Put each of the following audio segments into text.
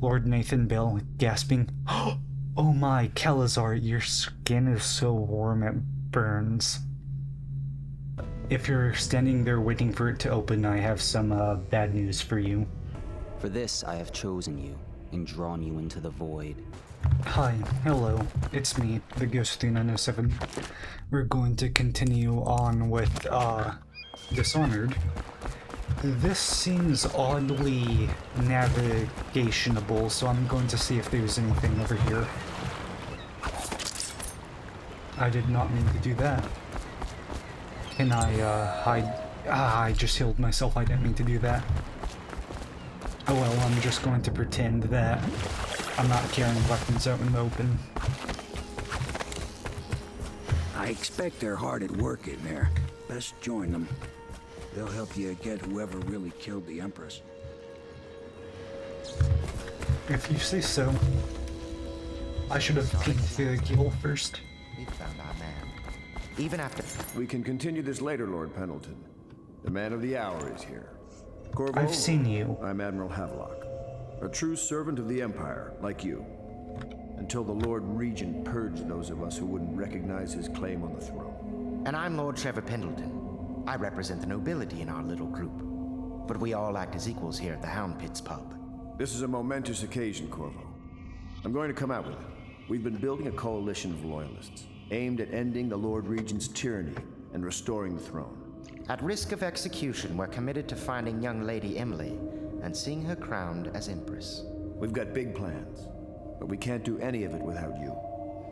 Lord Nathan Bell, gasping. Oh my, Kelazar, your skin is so warm it burns. If you're standing there waiting for it to open, I have some bad news for you. For this I have chosen you, and drawn you into the void. Hi, hello, it's me, the Ghost 3907. We're going to continue on with, Dishonored. This seems oddly navigationable, so I'm going to see if there's anything over here. I did not mean to do that. Can I, hide? I just healed myself, I didn't mean to do that. Oh well, I'm just going to pretend that I'm not carrying weapons out in the open. I expect they're hard at work in there. Best join them. They'll help you get whoever really killed the Empress. If you say so. I should have peeked through the keyhole first. We found our man. Even after... We can continue this later, Lord Pendleton. The man of the hour is here. Corvo, I've seen you. I'm Admiral Havelock. A true servant of the Empire, like you. Until the Lord Regent purged those of us who wouldn't recognize his claim on the throne. And I'm Lord Trevor Pendleton. I represent the nobility in our little group. But we all act as equals here at the Hound Pits pub. This is a momentous occasion, Corvo. I'm going to come out with it. We've been building a coalition of loyalists, aimed at ending the Lord Regent's tyranny and restoring the throne. At risk of execution, we're committed to finding young Lady Emily and seeing her crowned as Empress. We've got big plans, but we can't do any of it without you.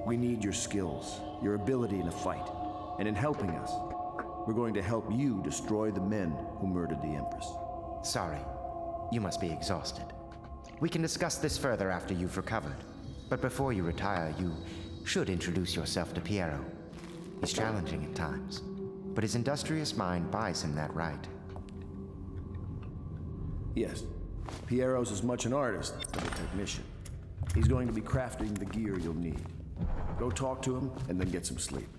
We need your skills, your ability in a fight, and in helping us, we're going to help you destroy the men who murdered the Empress. Sorry, you must be exhausted. We can discuss this further after you've recovered. But before you retire, you should introduce yourself to Piero. He's challenging at times, but his industrious mind buys him that right. Yes, Piero's as much an artist as a technician. He's going to be crafting the gear you'll need. Go talk to him and then get some sleep.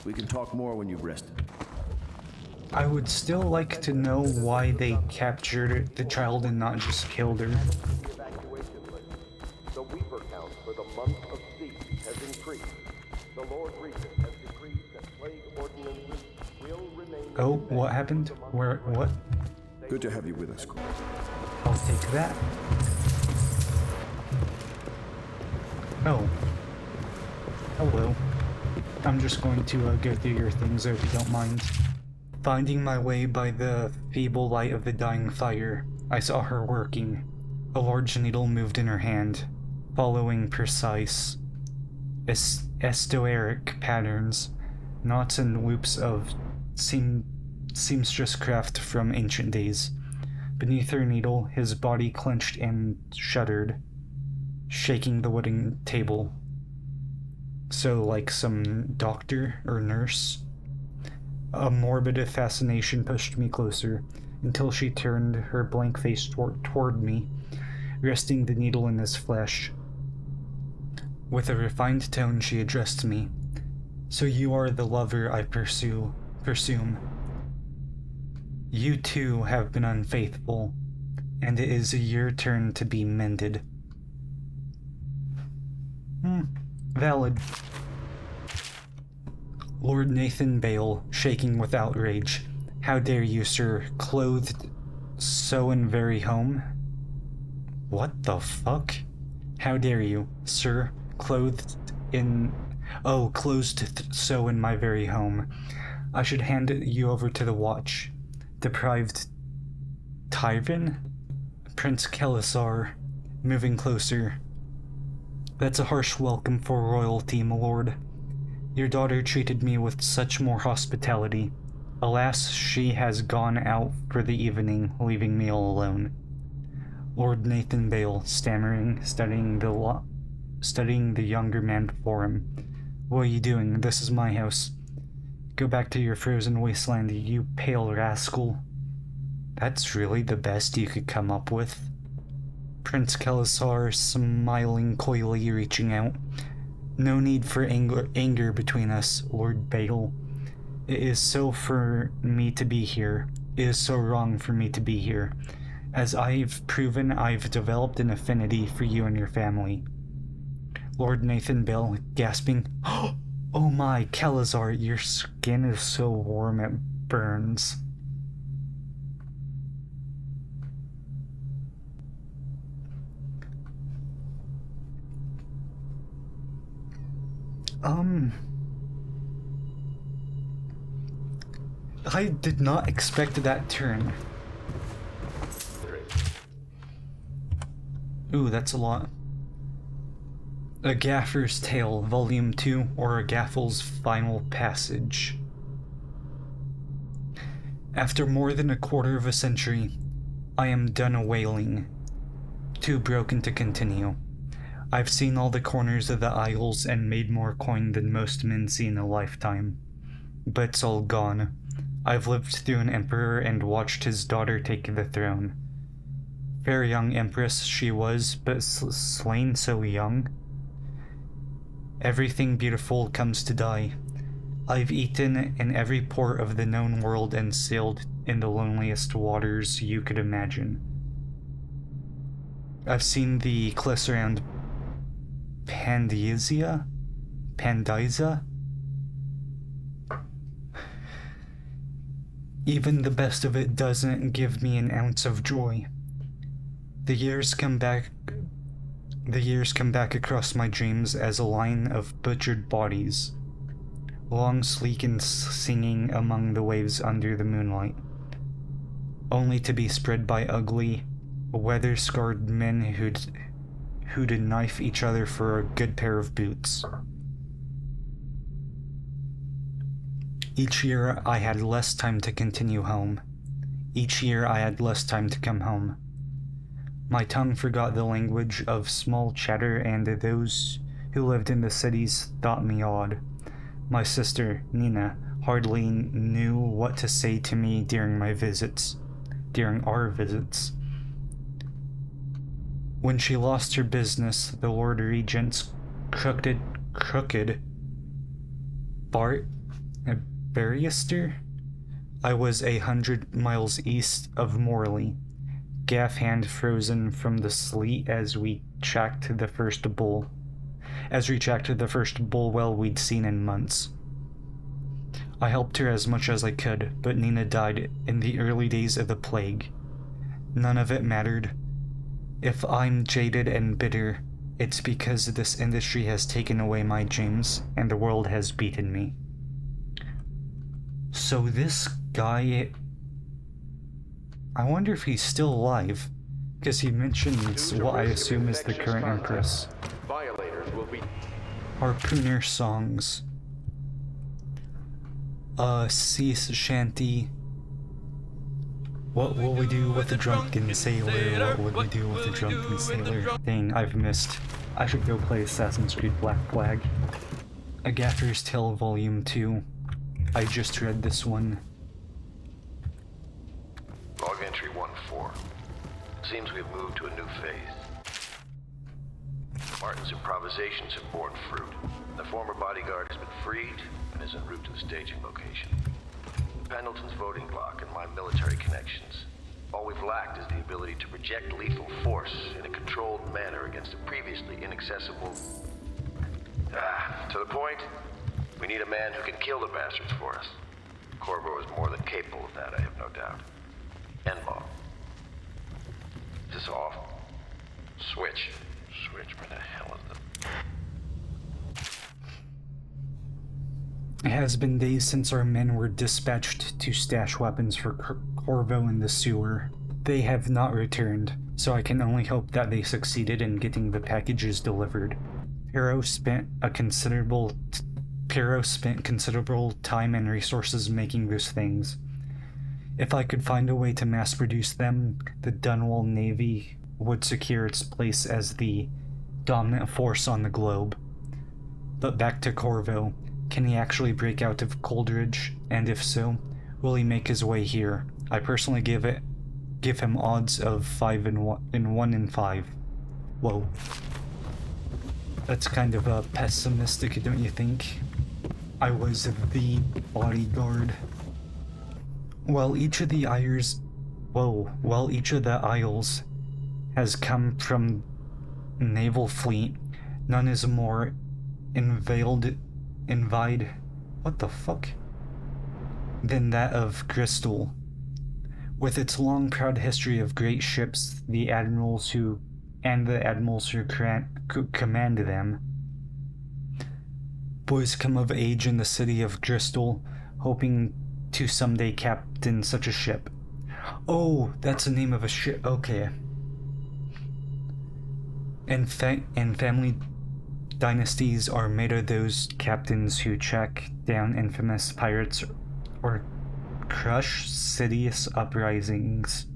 We can talk more when you've rested. I would still like to know why they captured the child and not just killed her. Evacuation list. The Weeper count for the month of siege has increased. The Lord Regent has decreed that plague ordinances will remain... Oh, what happened? Where, what? Good to have you with us, Corvo. I'll take that. Oh. Hello. I'm just going to go through your things if you don't mind. Finding my way by the feeble light of the dying fire, I saw her working. A large needle moved in her hand, following precise, esoteric patterns, knots and loops of seamstress craft from ancient days. Beneath her needle, his body clenched and shuddered, shaking the wooden table. So, like some doctor or nurse? A morbid fascination pushed me closer, until she turned her blank face toward me, resting the needle in his flesh. With a refined tone, she addressed me. So you are the lover I presume. You too have been unfaithful, and it is your turn to be mended. Valid. Lord Nathan Bale, shaking with outrage. How dare you, sir, clothed so in very home? What the fuck? How dare you, sir, clothed so in my very home. I should hand you over to the watch. Deprived Tyron? Prince Kelazar, moving closer. That's a harsh welcome for royalty, my lord. Your daughter treated me with such more hospitality. Alas, she has gone out for the evening, leaving me all alone. Lord Nathan Bale, stammering, studying the younger man before him. What are you doing? This is my house. Go back to your frozen wasteland, you pale rascal. That's really the best you could come up with? Prince Kelazar, smiling coyly, reaching out. No need for anger between us, Lord Bale. It is so for me to be here. It is so wrong for me to be here. As I've proven, I've developed an affinity for you and your family. Lord Nathan Bell, gasping, "Oh my, Kelazar, your skin is so warm it burns." I did not expect that turn. Ooh, that's a lot. A Gaffer's Tale, Volume 2, or A Gaffel's Final Passage. After more than a quarter of a century, I am done wailing, too broken to continue. I've seen all the corners of the Isles and made more coin than most men see in a lifetime. But it's all gone. I've lived through an emperor and watched his daughter take the throne. Fair young empress she was, but slain so young. Everything beautiful comes to die. I've eaten in every port of the known world and sailed in the loneliest waters you could imagine. I've seen the cliffs around Pandyza? Even the best of it doesn't give me an ounce of joy. The years come back across my dreams as a line of butchered bodies, long, sleek, and singing among the waves under the moonlight, only to be spread by ugly, weather-scarred men who'd knife each other for a good pair of boots. Each year I had less time to continue home. Each year I had less time to come home. My tongue forgot the language of small chatter, and those who lived in the cities thought me odd. My sister, Nina, hardly knew what to say to me during our visits. When she lost her business, the Lord Regent's crooked barrister, I was 100 miles east of Morley, gaff hand frozen from the sleet as we tracked the first bull well we'd seen in months. I helped her as much as I could, but Nina died in the early days of the plague. None of it mattered. If I'm jaded and bitter, it's because this industry has taken away my dreams and the world has beaten me. So this guy, I wonder if he's still alive, because he mentions what I assume is the current Empress. Violators will be... Harpooner songs. Sea shanty. What will we do with the drunken sailor? What would we do with the drunken sailor? Dang, I've missed. I should go play Assassin's Creed Black Flag. A Gaffer's Tale Volume 2. I just read this one. Log entry 1-4. It seems we've moved to a new phase. Martin's improvisations have borne fruit. The former bodyguard has been freed and is en route to the staging location. Pendleton's voting block and my military connections. All we've lacked is the ability to project lethal force in a controlled manner against a previously inaccessible... to the point, we need a man who can kill the bastards for us. Corvo is more than capable of that, I have no doubt. N-bomb. Is this off? Switch. Switch, where the hell is the... It has been days since our men were dispatched to stash weapons for Corvo in the sewer. They have not returned, so I can only hope that they succeeded in getting the packages delivered. Pero spent considerable time and resources making those things. If I could find a way to mass produce them, the Dunwall Navy would secure its place as the dominant force on the globe. But back to Corvo. Can he actually break out of Coldridge? And if so, will he make his way here? I personally give him odds of 1 in 5. Whoa. That's kind of pessimistic, don't you think? I was the bodyguard. While each of the Whoa, while each of the isles has come from naval fleet, none is more what the fuck? Than that of Crystal. With its long proud history of great ships, the admirals who command them. Boys come of age in the city of Crystal, hoping to someday captain such a ship. Oh, that's the name of a ship. Okay. And family dynasties are made of those captains who track down infamous pirates or crush cities uprisings,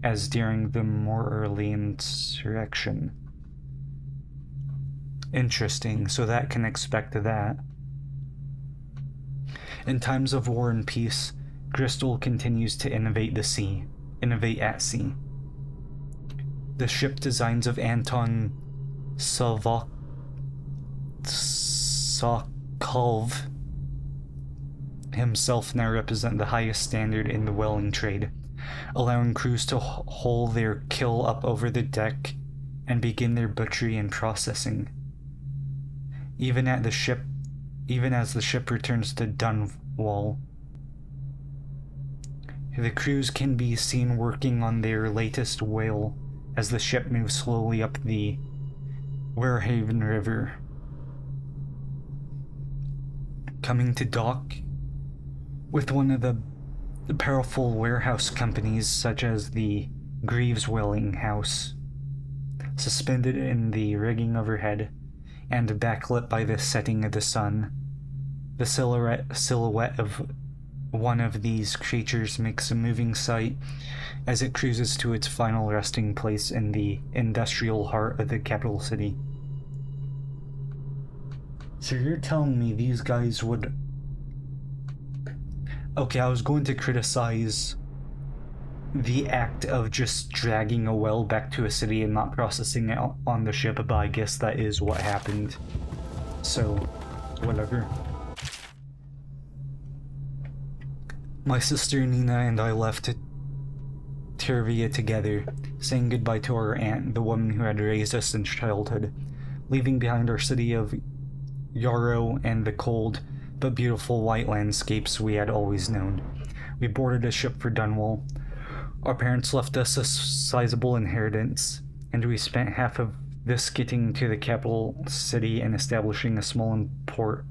as during the more early insurrection. Interesting, so that can expect that. In times of war and peace, Crystal continues to innovate at sea. The ship designs of Anton Sokolov himself now represent the highest standard in the whaling trade, allowing crews to haul their kill up over the deck and begin their butchery and processing. Even as the ship returns to Dunwall, the crews can be seen working on their latest whale as the ship moves slowly up the Warehaven River. Coming to dock with one of the powerful warehouse companies, such as the Greaves Whaling House, suspended in the rigging overhead and backlit by the setting of the sun. The silhouette of one of these creatures makes a moving sight as it cruises to its final resting place in the industrial heart of the capital city. So you're telling me these guys would... Okay, I was going to criticize the act of just dragging a well back to a city and not processing it on the ship, but I guess that is what happened. So, whatever. My sister Nina and I left Tervia together, saying goodbye to our aunt, the woman who had raised us since childhood, leaving behind our city of Yarrow and the cold but beautiful white landscapes we had always known. We boarded a ship for Dunwall. Our parents left us a sizable inheritance, and we spent half of this getting to the capital city and establishing a small import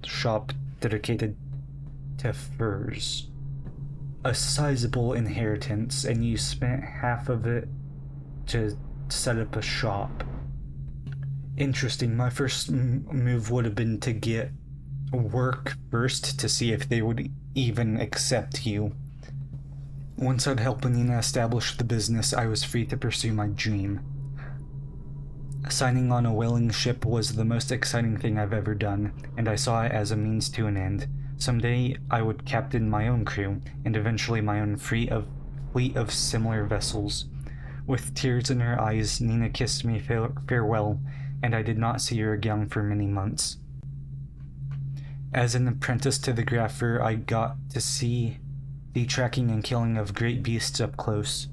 shop dedicated to furs. A sizable inheritance, and you spent half of it to set up a shop. Interesting. My first move would have been to get work first to see if they would even accept you. Once I'd helped Nina establish the business, I was free to pursue my dream. Signing on a whaling ship was the most exciting thing I've ever done, and I saw it as a means to an end. Someday I would captain my own crew, and eventually my own fleet of similar vessels. With tears in her eyes, Nina kissed me farewell, and I did not see her again for many months. As an apprentice to the grapher, I got to see the tracking and killing of great beasts up close.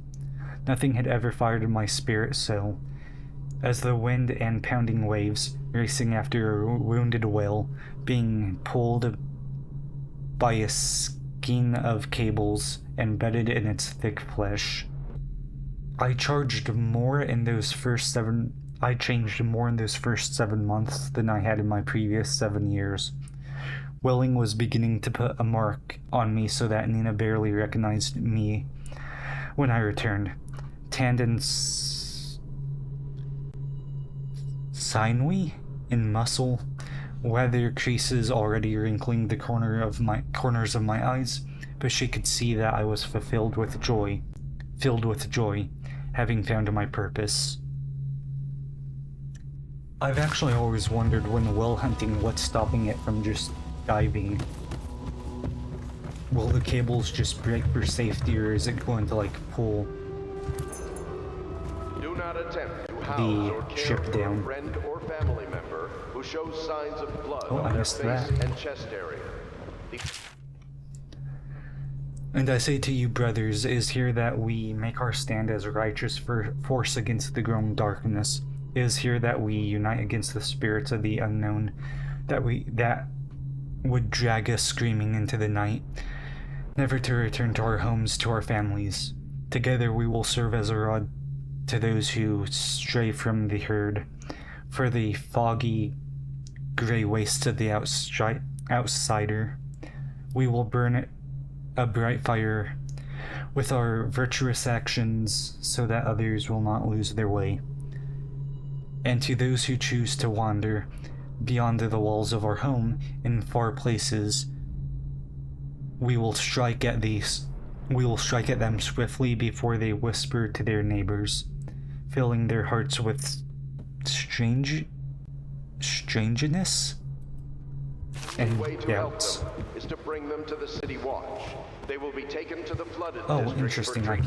Nothing had ever fired my spirit so. As the wind and pounding waves, racing after a wounded whale, being pulled by a skein of cables embedded in its thick flesh. I changed more in those first 7 months than I had in my previous 7 years. Whaling was beginning to put a mark on me so that Nina barely recognized me when I returned. Tanned and sinewy in muscle, weather creases already wrinkling the corners of my eyes, but she could see that I was filled with joy, having found my purpose. I've actually always wondered when whale hunting what's stopping it from just diving. Will the cables just break for safety, or is it going to pull Do not attempt to the house or care ship for down? a friend or family member who shows signs of blood Oh, I on their missed face that. and chest area. And I say to you, brothers, it is here that we make our stand as a righteous force against the growing darkness. It is here that we unite against the spirits of the unknown, that would drag us screaming into the night, never to return to our homes, to our families. Together we will serve as a rod to those who stray from the herd, for the foggy, gray wastes of the outsider. We will burn a bright fire with our virtuous actions so that others will not lose their way. And to those who choose to wander beyond the walls of our home in far places, we will strike at them swiftly before they whisper to their neighbors, filling their hearts with strangeness and way to doubts. help them is to bring them to the City Watch. They will be taken to the flooded Oh, district interesting. for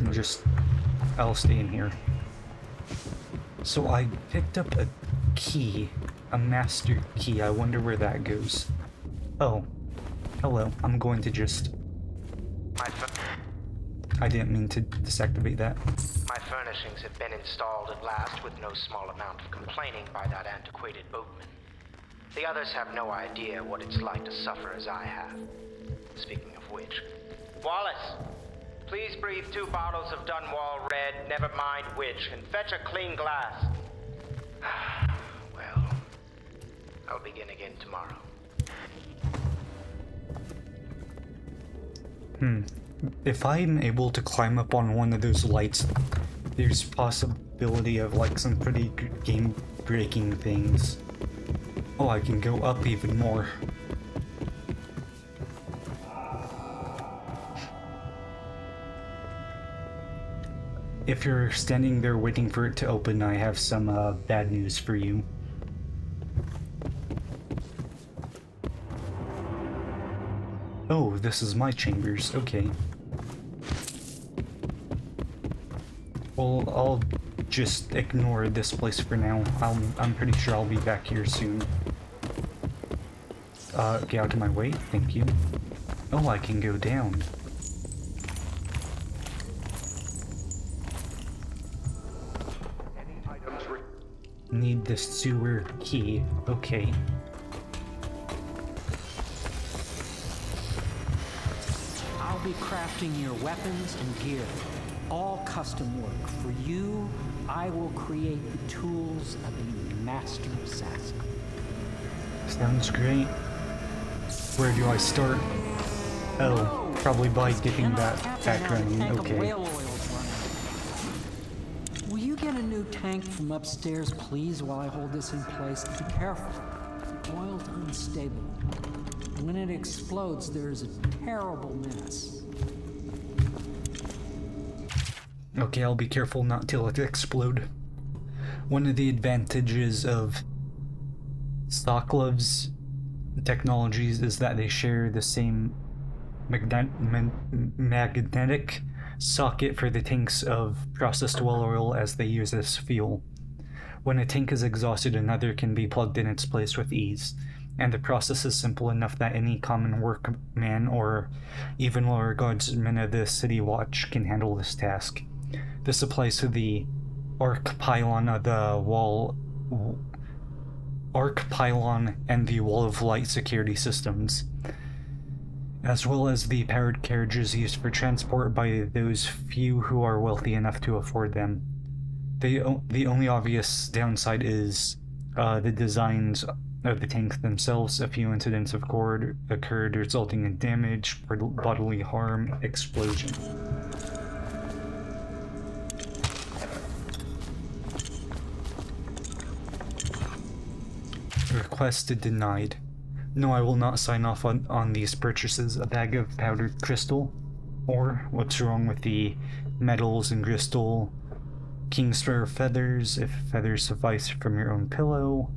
I'll stay in here. So I picked up a key, a master key. I wonder where that goes. Oh, hello. I'm going to just... I didn't mean to deactivate that. My furnishings have been installed at last with no small amount of complaining by that antiquated boatman. The others have no idea what it's like to suffer as I have. Speaking of which, Wallace, please breathe 2 bottles of Dunwall Red, never mind which, and fetch a clean glass. Well, I'll begin again tomorrow. If I'm able to climb up on one of those lights, there's possibility of like some pretty game-breaking things. Oh, I can go up even more. If you're standing there waiting for it to open, I have some bad news for you. Oh, this is my chambers. Okay. Well, I'll just ignore this place for now. I'm pretty sure I'll be back here soon. Get out of my way. Thank you. Oh, I can go down. Need the sewer key. Okay. I'll be crafting your weapons and gear. All custom work. For you, I will create the tools of a master assassin. Sounds great. Where do I start? Oh, probably by getting that back running. Okay. Will you get a new tank from upstairs, please, while I hold this in place? Be careful. Oil's unstable. When it explodes, there's a terrible mess. Okay, I'll be careful not to let it explode. One of the advantages of Sokolov's technologies is that they share the same magnetic socket for the tanks of processed well oil as they use as fuel. When a tank is exhausted, another can be plugged in its place with ease, and the process is simple enough that any common workman or even lower guardsman of the City Watch can handle this task. This applies to the arc pylon of the arc pylon and the wall of light security systems, as well as the powered carriages used for transport by those few who are wealthy enough to afford them. The only obvious downside is the designs of the tanks themselves. A few incidents of occurred resulting in damage, bodily harm, explosion. Requested denied. No, I will not sign off on these purchases. A bag of powdered crystal? Or what's wrong with the metals and crystal? Kingspur feathers, if feathers suffice from your own pillow.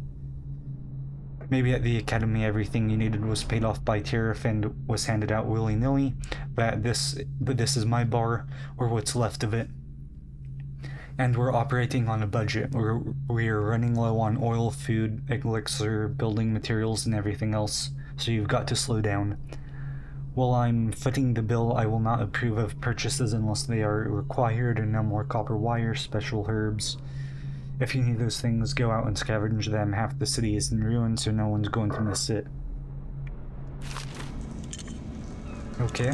Maybe at the academy everything you needed was paid off by tariff and was handed out willy-nilly, but this is my bar, or what's left of it. And we're operating on a budget. We're running low on oil, food, elixir, building materials, and everything else, so you've got to slow down. While I'm footing the bill, I will not approve of purchases unless they are required, and no more copper wire, special herbs. If you need those things, go out and scavenge them. Half the city is in ruins, so no one's going to miss it. Okay.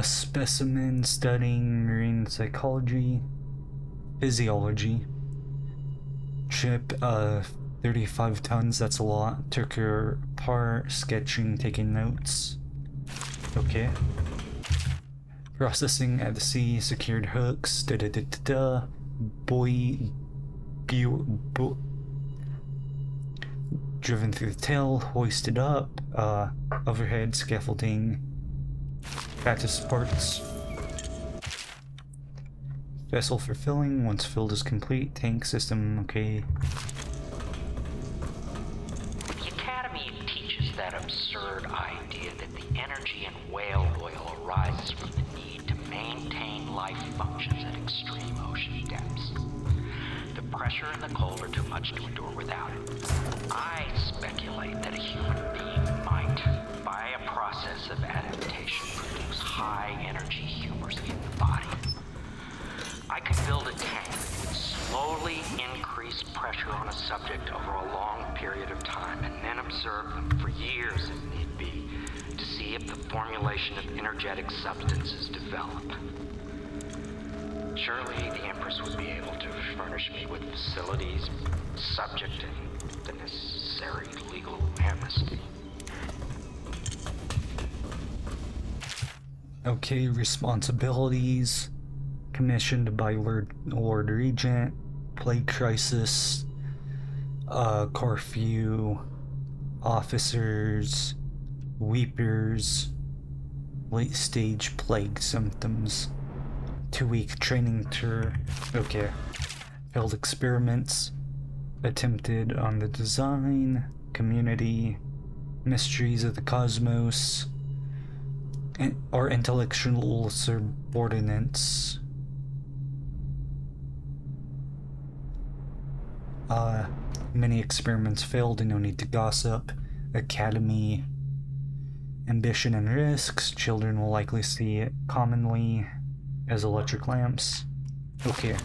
Specimen studying marine psychology, physiology. Chip, 35 tons, that's a lot. Took her apart, sketching, taking notes. Okay. Processing at the sea, secured hooks, da-da-da-da-da. Driven through the tail, hoisted up, overhead scaffolding, cactus parts. Vessel for filling, once filled is complete. Tank system, okay. The Academy teaches that absurd idea that the energy in whale oil arises from the need to maintain life functions at extreme ocean depths. The pressure and the cold are too much to endure without it. I speculate that a human being might, by a process of adaptation, produce high-energy humors in the body. I could build a tank that would slowly increase pressure on a subject over a long period of time, and then observe them for years if need be, to see if the formulation of energetic substances develop. Surely the Empress would be able to furnish me with facilities, subject, and the necessary legal amnesty. Okay, responsibilities. Commissioned by Lord Regent, Plague Crisis, curfew, officers, weepers, late stage plague symptoms, 2-week training tour, okay, failed experiments, attempted on the design, community, mysteries of the cosmos, or intellectual subordinates. Many experiments failed and no need to gossip. Academy, ambition and risks. Children will likely see it commonly as electric lamps. Okay.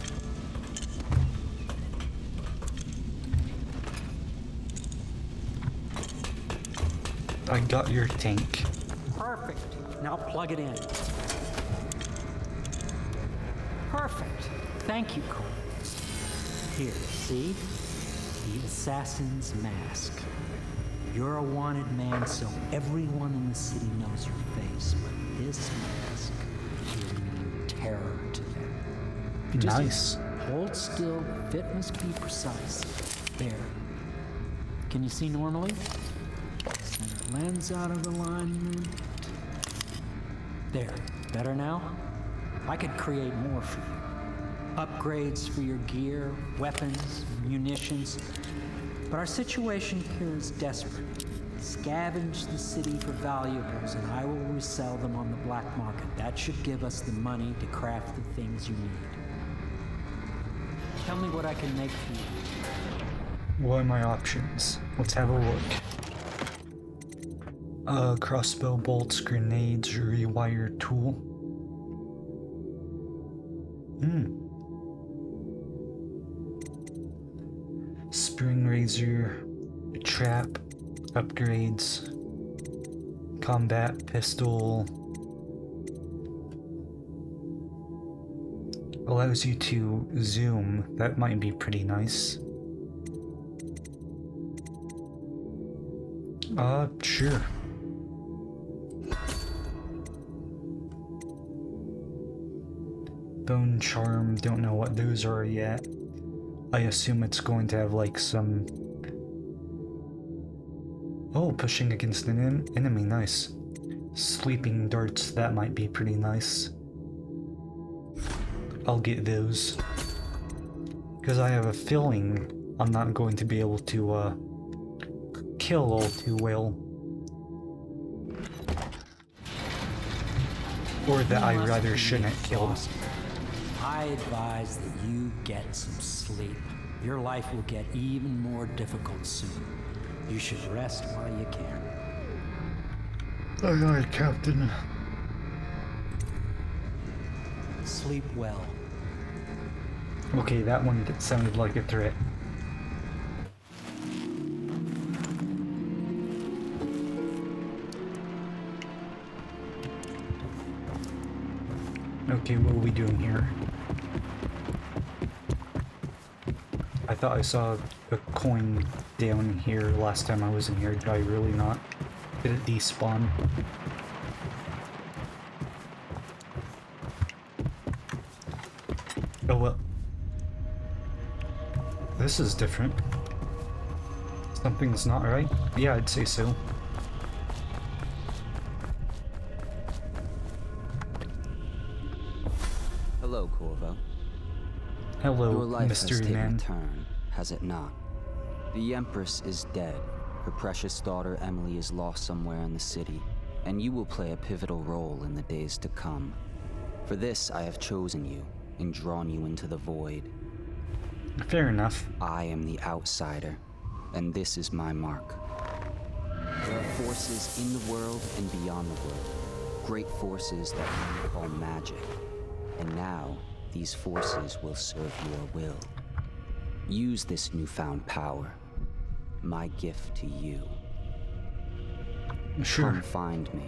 I got your tank. Perfect. Now plug it in. Perfect. Thank you, Cole. Here, see? The assassin's mask. You're a wanted man, so everyone in the city knows your face, but this mask will mean terror to them. You just Nice. hold still, the fit must be precise. There. Can you see normally? Center lens out of alignment. There. Better now? I could create more for you. Upgrades for your gear, weapons, munitions. But our situation here is desperate. Scavenge the city for valuables and I will resell them on the black market. That should give us the money to craft the things you need. Tell me what I can make for you. What are my options? Let's have a look. Crossbow bolts, grenades, rewire tool. Spring razor, trap, upgrades, combat pistol. Allows you to zoom. That might be pretty nice. Sure. Bone charm, don't know what those are yet. I assume it's going to have like some... Oh, pushing against an enemy, nice. Sleeping darts, that might be pretty nice. I'll get those. Because I have a feeling I'm not going to be able to kill all too well. Or that I rather shouldn't kill. I advise that you get some sleep. Your life will get even more difficult soon. You should rest while you can. Aye, aye, Captain. Sleep well. Okay, that one sounded like a threat. Okay, what are we doing here? I thought I saw a coin down here last time I was in here. Did I really not? Did it despawn? Oh well. This is different. Something's not right? Yeah, I'd say so. Hello, Corvo. Hello, Your life has mystery taken man. a turn, has it not? The Empress is dead. Her precious daughter Emily is lost somewhere in the city, and you will play a pivotal role in the days to come. For this, I have chosen you and drawn you into the void. Fair enough. I am the outsider, and this is my mark. There are forces in the world and beyond the world, great forces that we call magic. And now, these forces will serve your will. Use this newfound power, my gift to you. Sure. Come find me.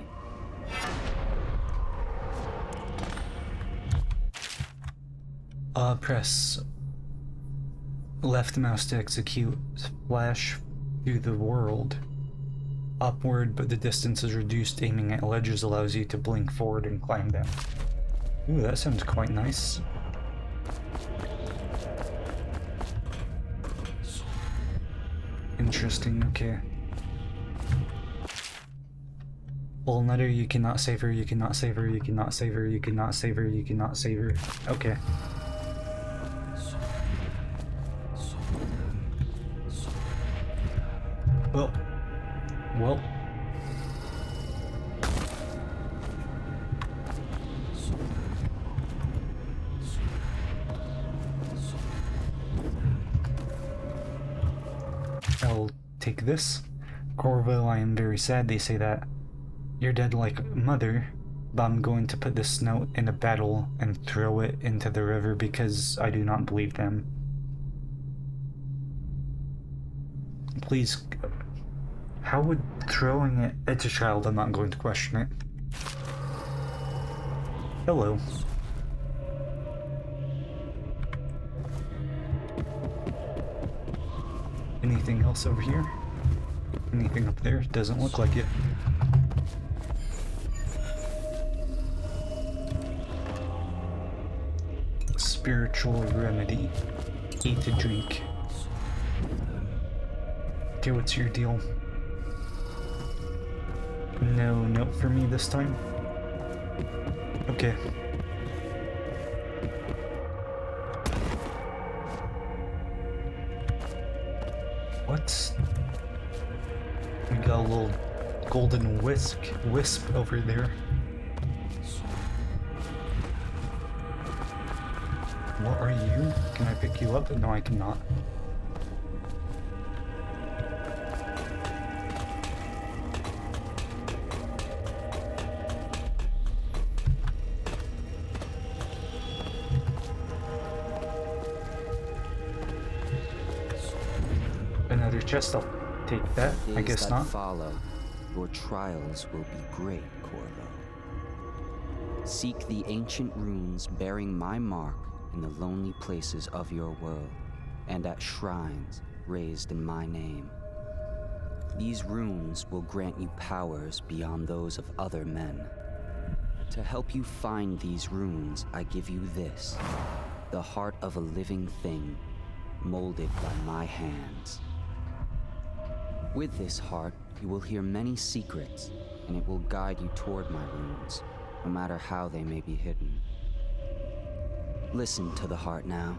Press left mouse to execute. Flash through the world. Upward, but the distance is reduced. Aiming at ledges allows you to blink forward and climb down. Ooh, that sounds quite nice. Interesting, okay. Well, Nutter, you cannot save her, you cannot save her, you cannot save her, you cannot save her, you cannot save her. Okay. Well. I'll take this. Corvo, I am very sad they say that. You're dead like mother, but I'm going to put this note in a battle and throw it into the river because I do not believe them. Please, how would throwing it at a child, I'm not going to question it. Hello. Anything else over here? Anything up there? Doesn't look like it. Spiritual remedy. Eat to drink. Okay, what's your deal? No note for me this time? Okay. What? We got a little golden wisp over there. What are you? Can I pick you up? No, I cannot. Another chest, I'll take that. I guess that not. Follow, your trials will be great, Corvo. Seek the ancient runes bearing my mark in the lonely places of your world, and at shrines raised in my name. These runes will grant you powers beyond those of other men. To help you find these runes, I give you this, the heart of a living thing, molded by my hands. With this heart, you will hear many secrets, and it will guide you toward my runes, no matter how they may be hidden. Listen to the heart now,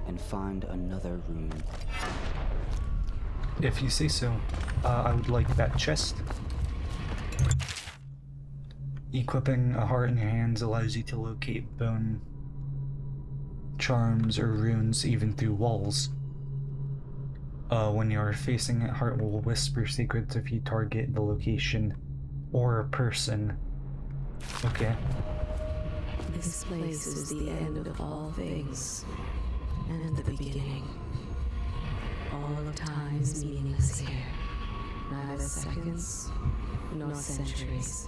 and find another rune. If you say so. I would like that chest. Equipping a heart in your hands allows you to locate bone charms or runes even through walls. When you're facing it, Heart will whisper secrets if you target the location or a person. Okay. This place is the end of all things, and the beginning. All of time is meaningless here. Neither seconds, nor centuries.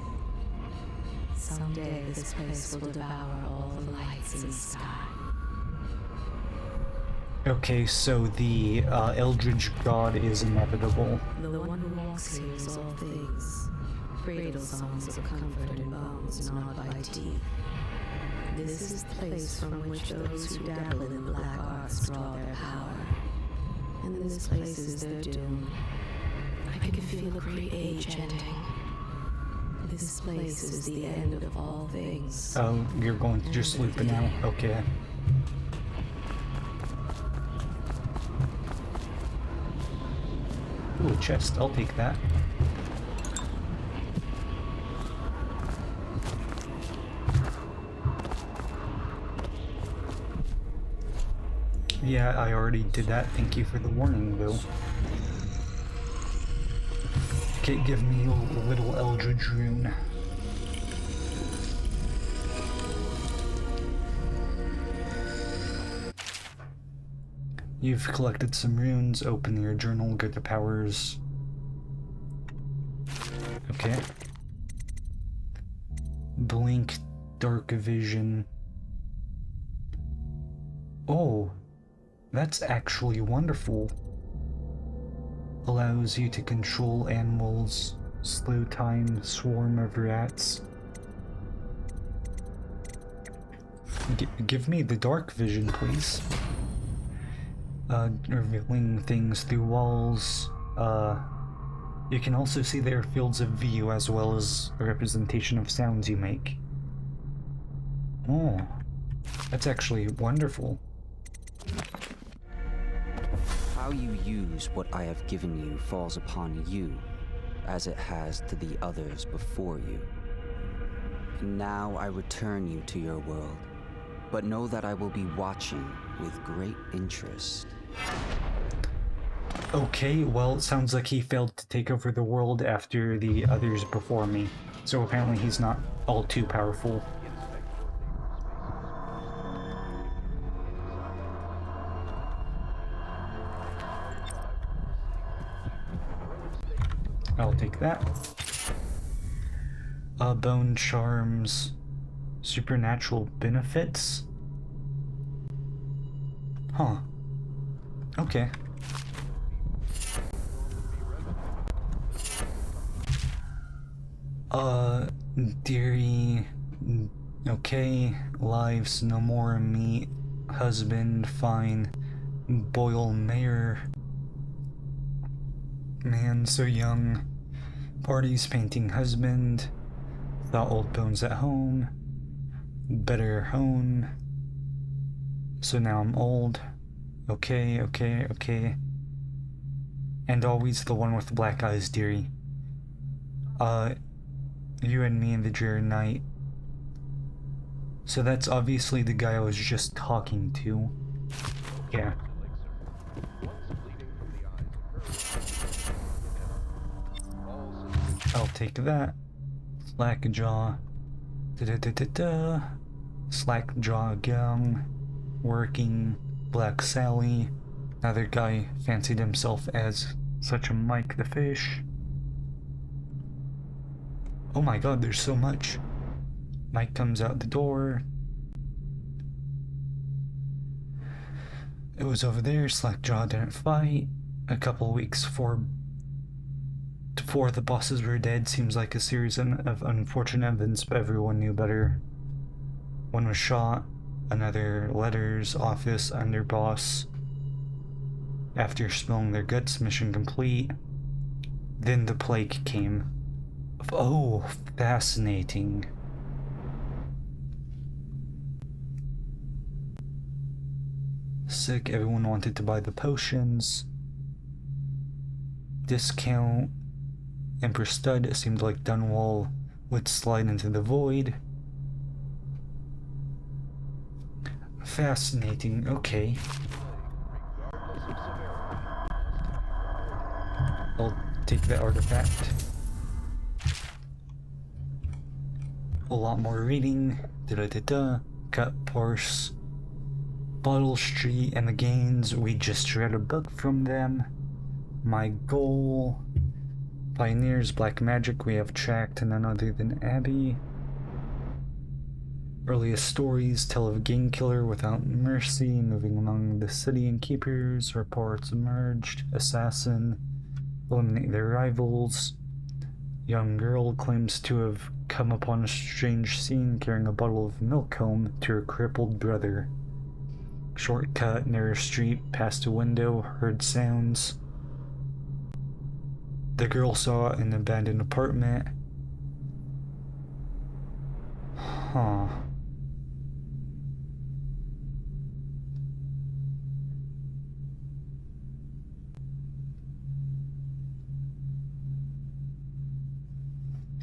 Someday this place will devour all the lights in the sky. Okay, so the Eldritch God is inevitable. The one who walks here is all things. Cradle songs of comfort and bones gnawed by teeth. This is the place from which those who dabble in the black arts draw their power. And this place is their doom. I can feel a great age ending. This place is the end of all things. Oh, you're going to just loop it now? Okay. Ooh, a chest. I'll take that. Yeah, I already did that. Thank you for the warning, though. Okay, give me a little Eldritch rune. You've collected some runes. Open your journal, get the powers. Okay. Blink, dark vision. Oh, that's actually wonderful. Allows you to control animals, slow time, swarm of rats. Give me the dark vision, please. Revealing things through walls. You can also see their fields of view as well as a representation of sounds you make. Oh, that's actually wonderful. How you use what I have given you falls upon you, as it has to the others before you. And now I return you to your world, but know that I will be watching with great interest. Okay, well, it sounds like he failed to take over the world after the others before me, so apparently he's not all too powerful. I'll take that. Bone charms, supernatural benefits. Huh. Okay. Deary. Okay. Lives, no more meat. Husband, fine. Boil mayor. Man so young. Parties, painting husband. Thought old bones at home. Better hone. So now I'm old. Okay. And always the one with the black eyes, dearie. You and me in the dreary night. So that's obviously the guy I was just talking to. Yeah. I'll take that. Slackjaw. Da-da-da-da-da. Slackjaw gang. Working. Black Sally. Another guy fancied himself as such a Mike the Fish. Oh my god, there's so much. Mike comes out the door. It was over there. Slackjaw didn't fight. A couple weeks before the bosses were dead. Seems like a series of unfortunate events, but everyone knew better. One was shot. Another letters, office, underboss. After spilling their guts, mission complete. Then the plague came. Oh, fascinating. Sick, everyone wanted to buy the potions. Discount. Emperor Stud, it seemed like Dunwall would slide into the void. Fascinating, okay. take the artifact. A lot more reading. Cut, parse. Bottle Street and the Gains. We just read a book from them. My goal. Pioneers, Black Magic. We have tracked none other than Abby. Earliest stories tell of gang killer without mercy, moving among the city and keepers. Reports emerged. Assassin. Eliminate their rivals. Young girl claims to have come upon a strange scene carrying a bottle of milk home to her crippled brother. Shortcut, narrow street, past a window, heard sounds. The girl saw an abandoned apartment. Huh.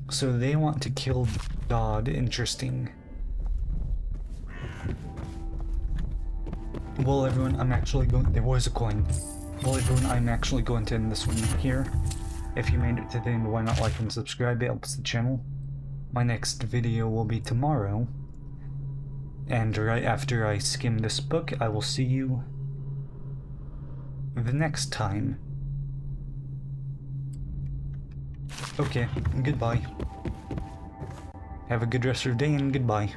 So they want to kill God. Interesting. Well, everyone, I'm actually going. There was a coin. Well, everyone, I'm actually going to end this one here. If you made it to the end, why not like and subscribe? It helps the channel. My next video will be tomorrow. And right after I skim this book, I will see you the next time. Okay, goodbye. Have a good rest of your day and goodbye.